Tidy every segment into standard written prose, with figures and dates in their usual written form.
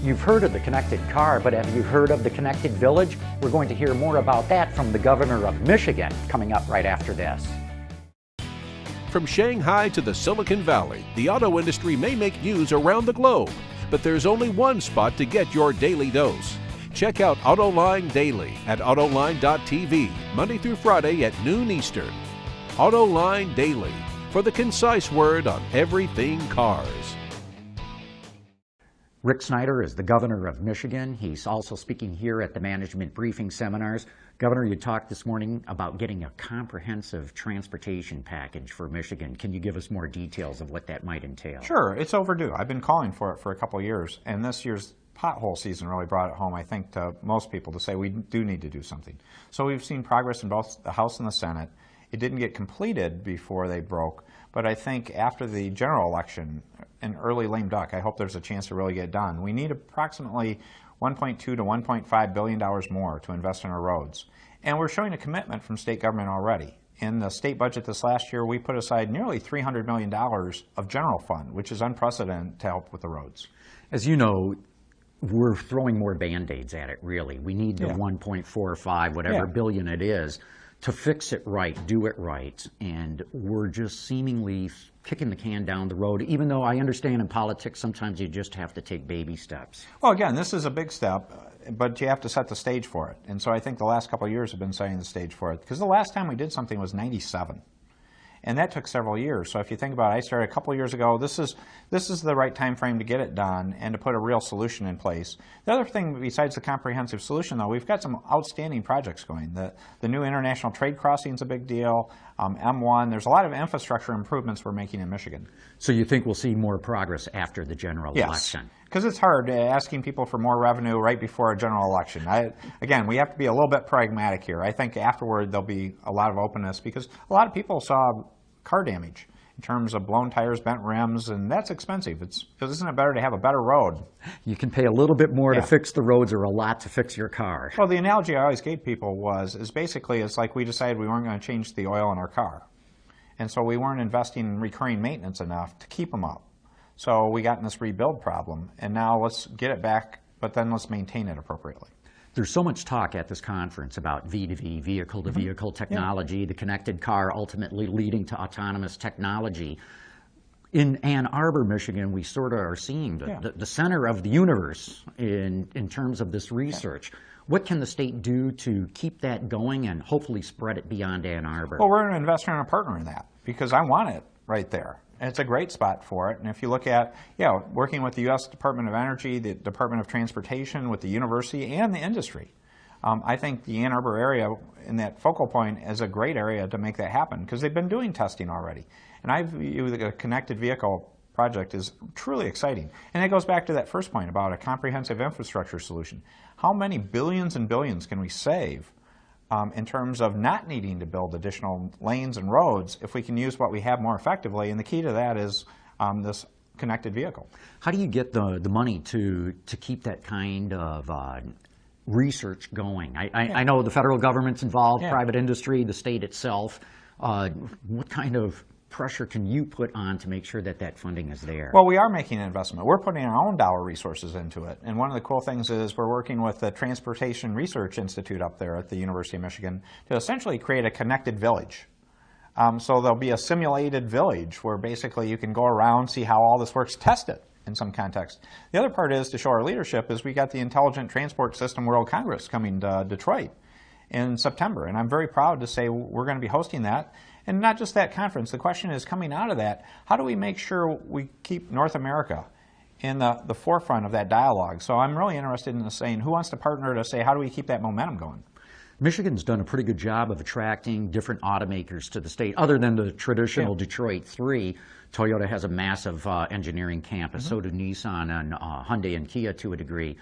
You've heard of the connected car, but have you heard of the connected village? We're going to hear more about that from the governor of Michigan coming up right after this. From Shanghai to the Silicon Valley, the auto industry may make news around the globe, but there's only one spot to get your daily dose. Check out Autoline Daily at Autoline.tv, Monday through Friday at noon Eastern. Autoline Daily, for the concise word on everything cars. Rick Snyder is the governor of Michigan. He's also speaking here at the management briefing seminars. Governor, you talked this morning about getting a comprehensive transportation package for Michigan. Can you give us more details of what that might entail? Sure, it's overdue. I've been calling for it for a couple of years, and this year's pothole season really brought it home, I think, to most people to say we do need to do something. So we've seen progress in both the House and the Senate. It didn't get completed before they broke, but I think after the general election, an early lame duck, I hope there's a chance to really get it done. We need approximately $1.2 to $1.5 billion more to invest in our roads. And we're showing a commitment from state government already. In the state budget this last year, we put aside nearly $300 million of general fund, which is unprecedented to help with the roads. As you know, we're throwing more Band-Aids at it, really. We need the 1.45, whatever billion it is, to fix it right, do it right, and we're just seemingly kicking the can down the road, even though I understand in politics sometimes you just have to take baby steps. Well, again, this is a big step, but you have to set the stage for it. And so I think the last couple of years have been setting the stage for it, because the last time we did something was '97. And that took several years. So if you think about it, I started a couple of years ago. This is the right time frame to get it done and to put a real solution in place. The other thing besides the comprehensive solution, though, we've got some outstanding projects going. The new international trade crossing is a big deal. M1, there's a lot of infrastructure improvements we're making in Michigan. So you think we'll see more progress after the general election? Because it's hard asking people for more revenue right before a general election. Again, we have to be a little bit pragmatic here. I think afterward there'll be a lot of openness because a lot of people saw car damage in terms of blown tires, bent rims, and that's expensive. Isn't it better to have a better road? You can pay a little bit more to fix the roads or a lot to fix your car. Well, the analogy I always gave people is basically it's like we decided we weren't going to change the oil in our car. And so we weren't investing in recurring maintenance enough to keep them up. So we got in this rebuild problem, and now let's get it back, but then let's maintain it appropriately. There's so much talk at this conference about V2V, vehicle-to-vehicle technology, the connected car ultimately leading to autonomous technology. In Ann Arbor, Michigan, we sort of are seeing the center of the universe in terms of this research. What can the state do to keep that going and hopefully spread it beyond Ann Arbor? Well, we're an investor and a partner in that because I want it right there. And it's a great spot for it. And if you look at, working with the U.S. Department of Energy, the Department of Transportation, with the university, and the industry, I think the Ann Arbor area in that focal point is a great area to make that happen because they've been doing testing already. And I view the connected vehicle project is truly exciting. And it goes back to that first point about a comprehensive infrastructure solution. How many billions and billions can we save in terms of not needing to build additional lanes and roads if we can use what we have more effectively? And the key to that is this connected vehicle. How do you get the money to keep that kind of research going? I know the federal government's involved, private industry, the state itself. What kind of pressure can you put on to make sure that that funding is there? Well, we are making an investment. We're putting our own dollar resources into it. And one of the cool things is we're working with the Transportation Research Institute up there at the University of Michigan to essentially create a connected village. So there'll be a simulated village where basically you can go around, see how all this works, test it in some context. The other part is to show our leadership is we got the Intelligent Transport System World Congress coming to Detroit in September. And I'm very proud to say we're going to be hosting that. And not just that conference, the question is coming out of that, how do we make sure we keep North America in the forefront of that dialogue? So I'm really interested in saying who wants to partner to say how do we keep that momentum going? Michigan's done a pretty good job of attracting different automakers to the state. Other than the traditional Detroit 3, Toyota has a massive engineering campus, so do Nissan and Hyundai and Kia to a degree.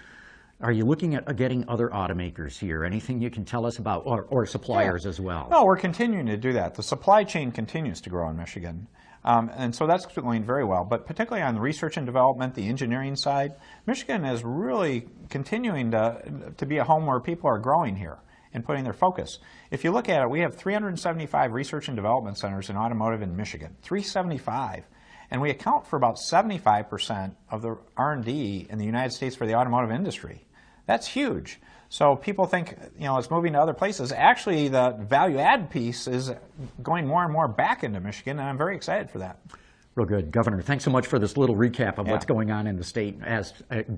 Are you looking at getting other automakers here? Anything you can tell us about, or suppliers as well? No, we're continuing to do that. The supply chain continues to grow in Michigan. And so that's going very well. But particularly on the research and development, the engineering side, Michigan is really continuing to be a home where people are growing here and putting their focus. If you look at it, we have 375 research and development centers in automotive in Michigan, 375. And we account for about 75% of the R&D in the United States for the automotive industry. That's huge. So people think, it's moving to other places. Actually, the value add piece is going more and more back into Michigan, and I'm very excited for that. Real good. Governor, thanks so much for this little recap of what's going on in the state as it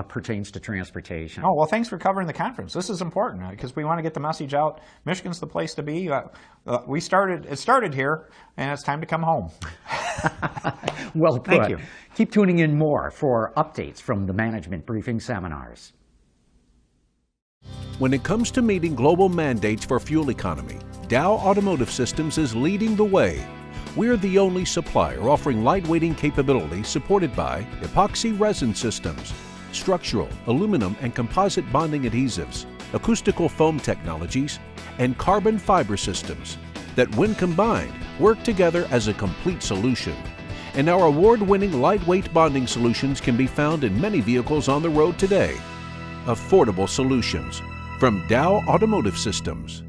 pertains to transportation. Oh, well, thanks for covering the conference. This is important because we want to get the message out. Michigan's the place to be. It started here, and it's time to come home. Well put. Thank you. Keep tuning in more for updates from the management briefing seminars. When it comes to meeting global mandates for fuel economy, Dow Automotive Systems is leading the way. We're the only supplier offering lightweighting capability supported by epoxy resin systems, structural, aluminum and composite bonding adhesives, acoustical foam technologies, and carbon fiber systems that, when combined, work together as a complete solution. And our award-winning lightweight bonding solutions can be found in many vehicles on the road today. Affordable solutions from Dow Automotive Systems.